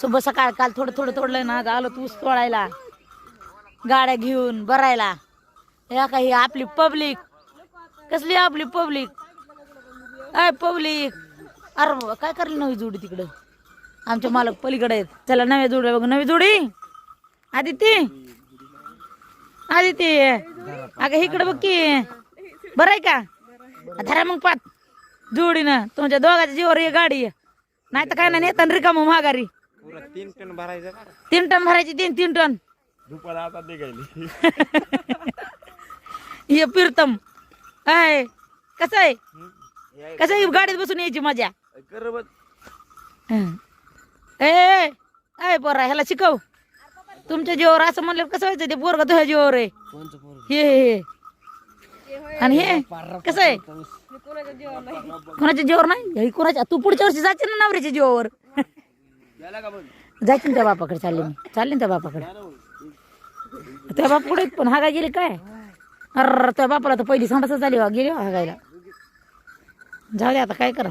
सुबह सकाळ काल थोडं थोडं तोडलंय ना, आज आलो तू ऊस तोडायला गाड्या घेऊन भरायला. हे काही आपली पब्लिक कसली आपली पब्लिक. अय पब्लिक, अरे काय करली नवी जोडी तिकडं. आमचे मालक पलीकडे आहेत. चला नव्या जोडी बघ, नवी जोडी. आदिती आदिती अगं इकडे बघ की, बरं आहे का. धरा मग पाच जोडीनं, तुमच्या दोघांच्या जीवावर ये गाडी. नाही तर काय नाही नेता रिकाम माघारी. 3 टन भरायचं. 3 टन भरायची. 3 टन दुपार आता निघाली. ये प्रीतम आहे कसं आहे, कसं आहे गाडीत बसून यायची मजा. ए पोरा ह्याला शिकव. तुमच्या जीवावर असं म्हणलं कसं व्हायचं. ते पोरगा तुझ्या जीवावर आहे. हे आणि हे कसं आहे, कोणाच्या जीवावर नाही. कोणाच्या, तू पुढच्या वर्षी जायची ना नवऱ्याच्या जीवावर. जायची ना त्या बापाकडे. चालली ना त्या बापाकडे. त्या बापाकडे पण हागा गेली काय. अरे त्या बापाला तर पहिली संडासच झाली गेली हागायला. जाऊ दे आता काय करा.